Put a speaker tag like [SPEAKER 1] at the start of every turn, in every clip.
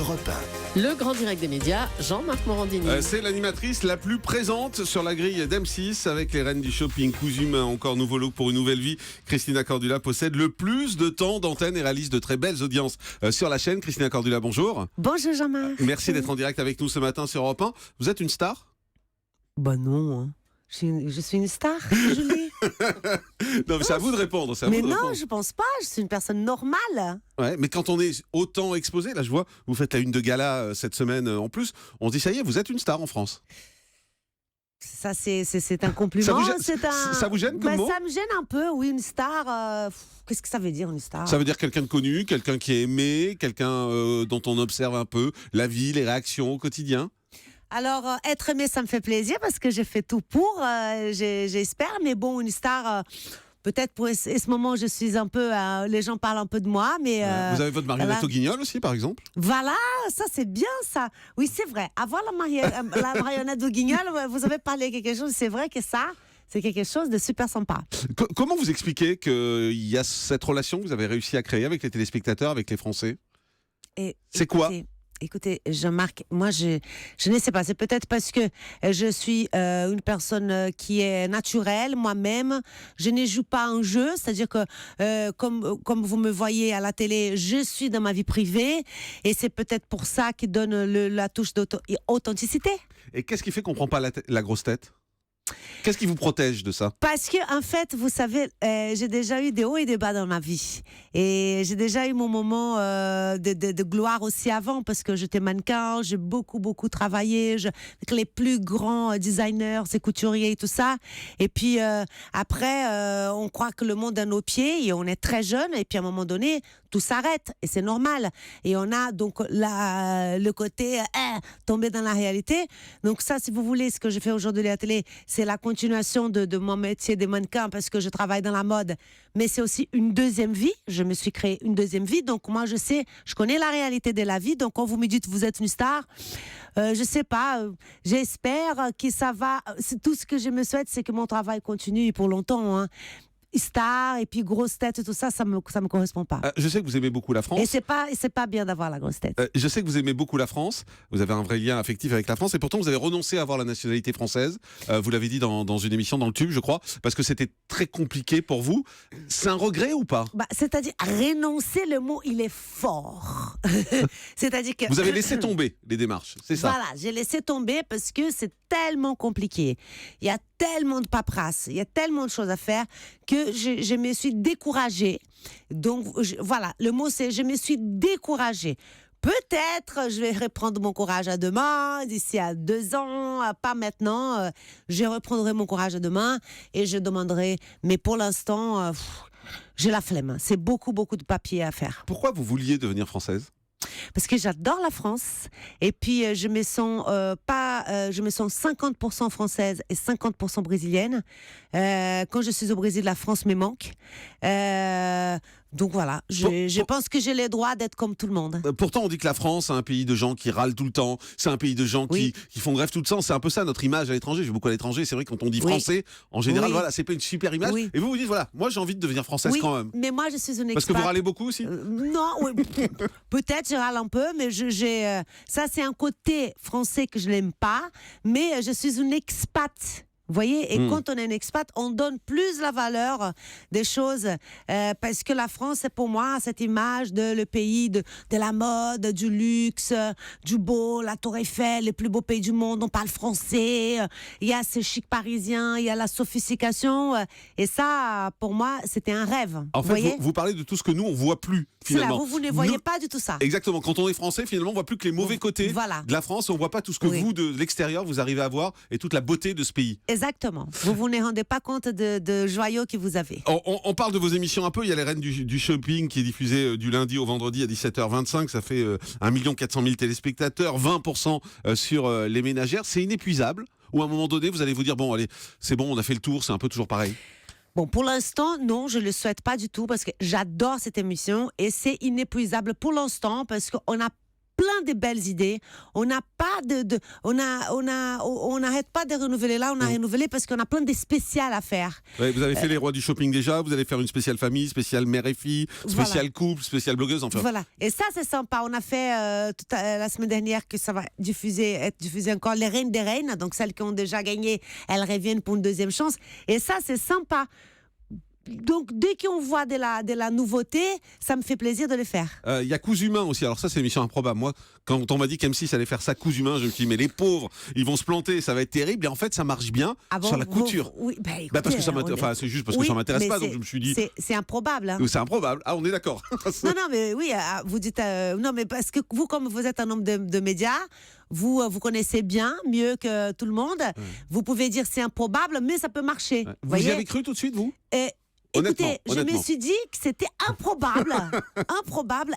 [SPEAKER 1] Europe 1.
[SPEAKER 2] Le grand direct des médias, Jean-Marc Morandini.
[SPEAKER 3] C'est l'animatrice la plus présente sur la grille d'M6 avec les reines du shopping. Cousume, encore nouveau look pour une nouvelle vie. Christina Cordula possède le plus de temps d'antenne et réalise de très belles audiences sur la chaîne. Christina Cordula, bonjour.
[SPEAKER 4] Bonjour Jean-Marc.
[SPEAKER 3] Merci d'être en direct avec nous ce matin sur Europe 1. Vous êtes une star ?
[SPEAKER 4] Bah non, hein. Je suis une star, Julie.
[SPEAKER 3] Non, mais c'est à vous de répondre.
[SPEAKER 4] Mais non, je pense pas. Je suis une personne normale.
[SPEAKER 3] Ouais, mais quand on est autant exposé, là je vois, vous faites la une de gala cette semaine en plus, on se dit ça y est, vous êtes une star en France.
[SPEAKER 4] Ça, c'est un compliment.
[SPEAKER 3] Ça vous gêne comme mot ?
[SPEAKER 4] Ça me gêne un peu, oui, une star. Qu'est-ce que ça veut dire, une star ?
[SPEAKER 3] Ça veut dire quelqu'un de connu, quelqu'un qui est aimé, quelqu'un dont on observe un peu la vie, les réactions au quotidien.
[SPEAKER 4] Alors, être aimé, ça me fait plaisir parce que j'ai fait tout pour, j'espère. Mais bon, une star, peut-être pour ce moment, je suis un peu... les gens parlent un peu de moi, mais...
[SPEAKER 3] Vous avez votre marionnette au Guignol aussi, par exemple ?
[SPEAKER 4] Voilà, ça c'est bien ça. Oui, c'est vrai. Avoir la marionnette au Guignol, vous avez parlé de quelque chose, c'est vrai que ça... C'est quelque chose de super sympa.
[SPEAKER 3] Comment vous expliquez qu'il y a cette relation que vous avez réussi à créer avec les téléspectateurs, avec les Français ? C'est quoi ?
[SPEAKER 4] Écoutez, Jean-Marc, moi je ne sais pas, c'est peut-être parce que je suis une personne qui est naturelle, moi-même, je ne joue pas un jeu, c'est-à-dire que comme vous me voyez à la télé, je suis dans ma vie privée et c'est peut-être pour ça qui donne la touche d'authenticité.
[SPEAKER 3] Et qu'est-ce qui fait qu'on ne prend pas la grosse tête ? Qu'est-ce qui vous protège de ça ?
[SPEAKER 4] Parce que, en fait, vous savez, j'ai déjà eu des hauts et des bas dans ma vie. Et j'ai déjà eu mon moment de gloire aussi avant, parce que j'étais mannequin, j'ai beaucoup travaillé avec les plus grands designers, ces couturiers et tout ça. Et puis, après, on croit que le monde est à nos pieds et on est très jeune. Et puis, à un moment donné, tout s'arrête. Et c'est normal. Et on a donc le côté tomber dans la réalité. Donc ça, si vous voulez, ce que je fais aujourd'hui à la télé, c'est la continuation de mon métier de mannequin parce que je travaille dans la mode. Mais c'est aussi une deuxième vie. Je me suis créé une deuxième vie. Donc moi, je connais la réalité de la vie. Donc quand vous me dites vous êtes une star, je sais pas. J'espère que ça va. Tout ce que je me souhaite, c'est que mon travail continue pour longtemps. Hein. Star et puis grosse tête et tout ça, ça me correspond pas.
[SPEAKER 3] Je sais que vous aimez beaucoup la France.
[SPEAKER 4] Et c'est pas bien d'avoir la grosse tête.
[SPEAKER 3] Je sais que vous aimez beaucoup la France. Vous avez un vrai lien affectif avec la France et pourtant vous avez renoncé à avoir la nationalité française. Vous l'avez dit dans une émission dans le Tube, je crois, parce que c'était très compliqué pour vous. C'est un regret ou pas ?
[SPEAKER 4] C'est-à-dire renoncer, le mot il est fort. C'est-à-dire que
[SPEAKER 3] vous avez laissé tomber les démarches, c'est ça ?
[SPEAKER 4] Voilà, j'ai laissé tomber parce que c'est tellement compliqué. Il y a tellement de paperasse, il y a tellement de choses à faire que je me suis découragée. Donc voilà, le mot c'est je me suis découragée. Peut-être je vais reprendre mon courage à demain, d'ici à 2 ans, pas maintenant. Je reprendrai mon courage à demain et je demanderai. Mais pour l'instant, j'ai la flemme. C'est beaucoup de papier à faire.
[SPEAKER 3] Pourquoi vous vouliez devenir française ?
[SPEAKER 4] Parce que j'adore la France et puis je me sens 50% française et 50% brésilienne. Quand je suis au Brésil, la France me manque. Donc voilà, je pense que j'ai le droit d'être comme tout le monde.
[SPEAKER 3] Pourtant, on dit que la France, c'est un pays de gens qui râlent tout le temps. C'est un pays de gens qui font grève tout le temps. C'est un peu ça notre image à l'étranger. Je vais beaucoup à l'étranger. C'est vrai que quand on dit français, en général, voilà, c'est pas une super image. Oui. Et vous dites, voilà, moi j'ai envie de devenir française quand même.
[SPEAKER 4] Mais moi je suis une expat.
[SPEAKER 3] Parce que vous râlez beaucoup aussi
[SPEAKER 4] Non, peut-être je râle un peu, mais ça c'est un côté français que je n'aime pas. Mais je suis une expat. Vous voyez, et quand on est un expat, on donne plus la valeur des choses parce que la France, c'est pour moi cette image de le pays de la mode, du luxe, du beau, la Tour Eiffel, le plus beau pays du monde. On parle français, il y a ces chics parisiens, il y a la sophistication et ça, pour moi, c'était un rêve.
[SPEAKER 3] En fait, vous parlez de tout ce que nous on voit plus finalement.
[SPEAKER 4] C'est là, vous ne voyez pas du tout ça.
[SPEAKER 3] Exactement. Quand on est français, finalement, on voit plus que les mauvais côtés de la France. On voit pas tout ce que vous de l'extérieur vous arrivez à voir et toute la beauté de ce pays.
[SPEAKER 4] Exactement. Vous ne rendez pas compte de joyaux que vous avez.
[SPEAKER 3] On parle de vos émissions un peu. Il y a les reines du shopping qui est diffusée du lundi au vendredi à 17h25. Ça fait 1 400 000 téléspectateurs, 20% sur les ménagères. C'est inépuisable. Ou à un moment donné, vous allez vous dire, bon, allez, c'est bon, on a fait le tour, c'est un peu toujours pareil.
[SPEAKER 4] Bon, pour l'instant, non, je ne le souhaite pas du tout parce que j'adore cette émission et c'est inépuisable pour l'instant parce qu'on a plein de belles idées. On n'a pas on n'arrête pas de renouveler là, on a renouvelé parce qu'on a plein de spéciales à faire.
[SPEAKER 3] Ouais, vous avez fait les rois du shopping déjà, vous allez faire une spéciale famille, spéciale mère et fille, spéciale couple, spéciale blogueuse, enfin.
[SPEAKER 4] Voilà, et ça c'est sympa. On a fait la semaine dernière que ça va être diffusé encore les Reines des Reines, donc celles qui ont déjà gagné, elles reviennent pour une deuxième chance. Et ça c'est sympa. Donc, dès qu'on voit de la nouveauté, ça me fait plaisir de le faire.
[SPEAKER 3] Il y a Coups Humains aussi. Alors ça, c'est l'émission improbable. Moi, quand on m'a dit qu'M6 allait faire ça, Coups Humains, je me suis dit, mais les pauvres, ils vont se planter, ça va être terrible. Et en fait, ça marche bien sur la couture.
[SPEAKER 4] Oui, écoutez,
[SPEAKER 3] parce que ça m'intéresse. C'est juste parce que ça m'intéresse pas, donc je me suis dit.
[SPEAKER 4] C'est improbable. Hein.
[SPEAKER 3] C'est improbable. Ah, on est d'accord.
[SPEAKER 4] Non, mais oui, vous dites. Non, mais parce que vous, comme vous êtes un homme de médias, vous connaissez bien, mieux que tout le monde. Vous pouvez dire c'est improbable, mais ça peut marcher.
[SPEAKER 3] Vous y avez cru tout de suite, vous?
[SPEAKER 4] Écoutez, je
[SPEAKER 3] honnêtement.
[SPEAKER 4] me suis dit que c'était improbable,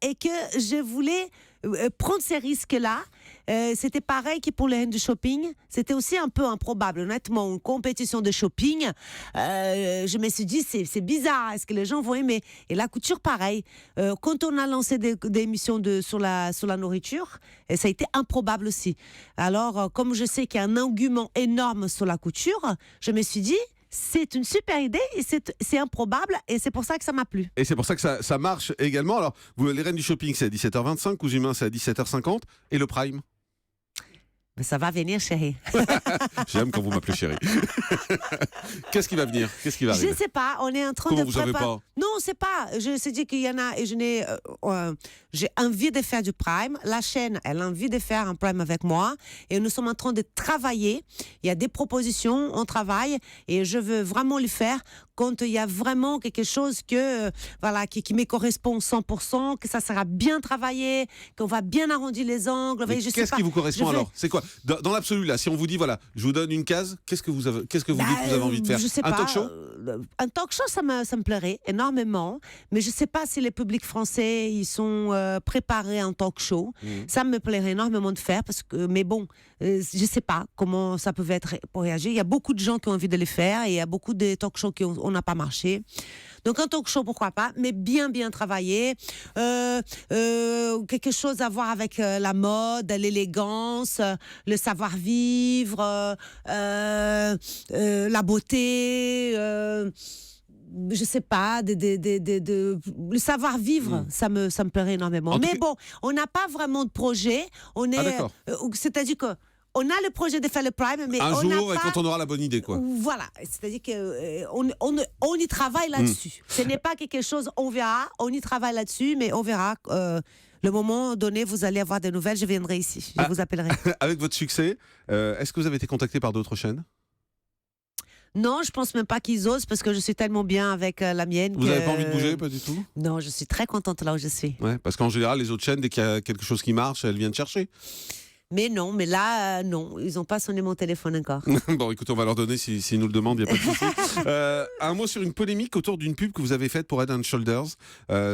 [SPEAKER 4] et que je voulais prendre ces risques-là. C'était pareil que pour les Reines du shopping. C'était aussi un peu improbable, honnêtement. Une compétition de shopping, je me suis dit, c'est bizarre. Est-ce que les gens vont aimer? Et la couture, pareil. Quand on a lancé des émissions sur la nourriture, ça a été improbable aussi. Alors, comme je sais qu'il y a un engouement énorme sur la couture, je me suis dit, c'est une super idée et c'est improbable et c'est pour ça que ça m'a plu.
[SPEAKER 3] Et c'est pour ça que ça marche également. Alors, les Reines du shopping, c'est à 17h25, Coups Humains, c'est à 17h50. Et le Prime?
[SPEAKER 4] Mais ça va venir, chérie.
[SPEAKER 3] J'aime quand vous m'appelez chérie. Qu'est-ce qui va venir? Qu'est-ce qui va arriver?
[SPEAKER 4] Je ne sais pas. On est en train
[SPEAKER 3] Comment
[SPEAKER 4] de
[SPEAKER 3] vous savez pas?
[SPEAKER 4] Non, on ne sait pas. Je sais dire qu'il y en a et j'ai envie de faire du Prime. La chaîne, elle a envie de faire un Prime avec moi et nous sommes en train de travailler. Il y a des propositions, on travaille et je veux vraiment le faire quand il y a vraiment quelque chose qui me correspond 100%, que ça sera bien travaillé, qu'on va bien arrondir les angles.
[SPEAKER 3] Qu'est-ce qui vous correspond alors? C'est quoi? Dans l'absolu, là, si on vous dit, voilà, je vous donne une case, qu'est-ce que vous dites que vous avez envie de faire?
[SPEAKER 4] Je sais
[SPEAKER 3] un
[SPEAKER 4] pas,
[SPEAKER 3] talk show?
[SPEAKER 4] Un talk show, ça me plairait énormément, mais je ne sais pas si les publics français ils sont préparés à un talk show. Ça me plairait énormément de faire, mais bon, je ne sais pas comment ça peut être pour réagir. Il y a beaucoup de gens qui ont envie de le faire et il y a beaucoup de talk shows qui n'ont pas marché. Donc un talk show, pourquoi pas, mais bien travaillé. Quelque chose à voir avec la mode, l'élégance, le savoir-vivre, la beauté, je sais pas, le savoir-vivre, ça me plairait énormément. Mais bon, on n'a pas vraiment de projet. C'est-à-dire que on a le projet de faire le Prime, mais
[SPEAKER 3] un
[SPEAKER 4] on
[SPEAKER 3] jour,
[SPEAKER 4] n'a
[SPEAKER 3] et
[SPEAKER 4] pas...
[SPEAKER 3] quand on aura la bonne idée, quoi.
[SPEAKER 4] Voilà, c'est-à-dire on y travaille là-dessus. Ce n'est pas quelque chose, on verra, on y travaille là-dessus, mais on verra. Le moment donné, vous allez avoir des nouvelles, je viendrai ici, je vous appellerai.
[SPEAKER 3] Avec votre succès, est-ce que vous avez été contacté par d'autres chaînes?
[SPEAKER 4] Non, je pense même pas qu'ils osent parce que je suis tellement bien avec la mienne.
[SPEAKER 3] Vous n'avez pas envie de bouger, pas du tout?
[SPEAKER 4] Non, je suis très contente là où je suis.
[SPEAKER 3] Ouais, parce qu'en général, les autres chaînes, dès qu'il y a quelque chose qui marche, elles viennent chercher.
[SPEAKER 4] Mais non, mais là, non, ils n'ont pas sonné mon téléphone encore.
[SPEAKER 3] Bon, écoutez, on va leur donner s'ils nous le demandent, il n'y a pas de souci. Un mot sur une polémique autour d'une pub que vous avez faite pour Head & Shoulders,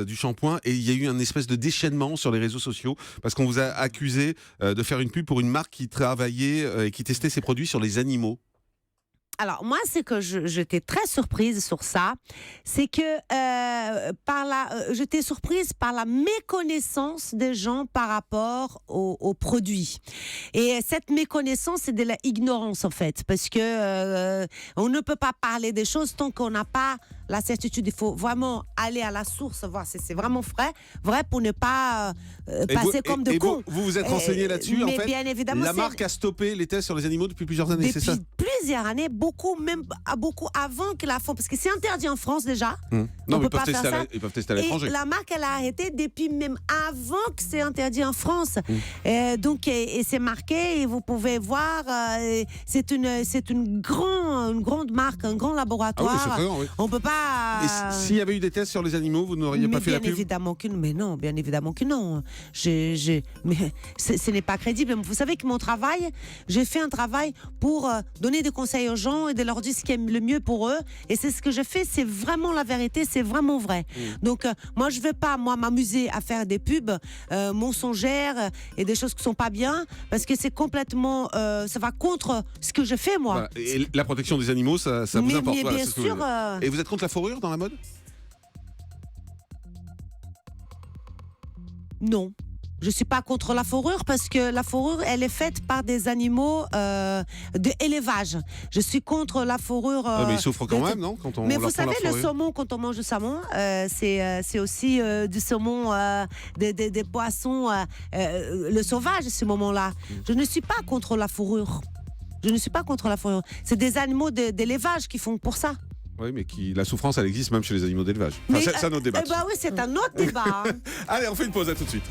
[SPEAKER 3] du shampoing, et il y a eu un espèce de déchaînement sur les réseaux sociaux, parce qu'on vous a accusé de faire une pub pour une marque qui travaillait et qui testait ses produits sur les animaux.
[SPEAKER 4] Alors, moi, c'est que j'étais très surprise sur ça. C'est que j'étais surprise par la méconnaissance des gens par rapport aux produits. Et cette méconnaissance, c'est de la ignorance, en fait. Parce que on ne peut pas parler des choses tant qu'on n'a pas la certitude. Il faut vraiment aller à la source, voir si c'est vraiment vrai pour ne pas passer comme de cons.
[SPEAKER 3] Vous êtes renseigné là-dessus, en fait.
[SPEAKER 4] Bien évidemment,
[SPEAKER 3] la marque a stoppé les tests sur les animaux depuis plusieurs années, c'est ça?
[SPEAKER 4] Depuis plusieurs années, beaucoup avant que la France, parce que c'est interdit en France déjà.
[SPEAKER 3] Non,
[SPEAKER 4] on
[SPEAKER 3] mais
[SPEAKER 4] peut pas faire ça.
[SPEAKER 3] ils peuvent tester à l'étranger.
[SPEAKER 4] Et la marque, elle a arrêté depuis même avant que c'est interdit en France. Donc, c'est marqué et vous pouvez voir, c'est une grande marque, un grand laboratoire.
[SPEAKER 3] Ah oui, c'est très grand, oui.
[SPEAKER 4] On peut pas.
[SPEAKER 3] Et s'il y avait eu des tests sur les animaux, vous n'auriez pas fait la pub?
[SPEAKER 4] Mais non, bien évidemment que non. Mais ce n'est pas crédible. Vous savez que mon travail, j'ai fait un travail pour donner des conseils aux gens et de leur dire ce qui est le mieux pour eux. Et c'est ce que je fais, c'est vraiment la vérité, c'est vraiment vrai. Donc, moi, je ne veux pas, m'amuser à faire des pubs mensongères et des choses qui ne sont pas bien, parce que c'est complètement... ça va contre ce que je fais, moi.
[SPEAKER 3] Voilà. Et la protection des animaux, ça vous importe.
[SPEAKER 4] Mais
[SPEAKER 3] voilà,
[SPEAKER 4] bien sûr...
[SPEAKER 3] Et vous êtes contre la fourrure dans la mode?
[SPEAKER 4] Non. Je suis pas contre la fourrure parce que la fourrure, elle est faite par des animaux d'élevage. Je suis contre la fourrure.
[SPEAKER 3] Mais ils souffrent quand même, non, quand on
[SPEAKER 4] Mais
[SPEAKER 3] leur
[SPEAKER 4] vous
[SPEAKER 3] prend la
[SPEAKER 4] savez, le
[SPEAKER 3] fourrure.
[SPEAKER 4] saumon, quand on mange du saumon, c'est aussi du saumon, des poissons, le sauvage, ce moment-là. Je ne suis pas contre la fourrure. Je ne suis pas contre la fourrure. C'est des animaux d'élevage qui font pour ça.
[SPEAKER 3] Oui, mais la souffrance, elle existe même chez les animaux d'élevage. Enfin, c'est un autre débat.
[SPEAKER 4] Eh ben oui, c'est un autre débat. Hein.
[SPEAKER 3] Allez, on fait une pause, à tout de suite.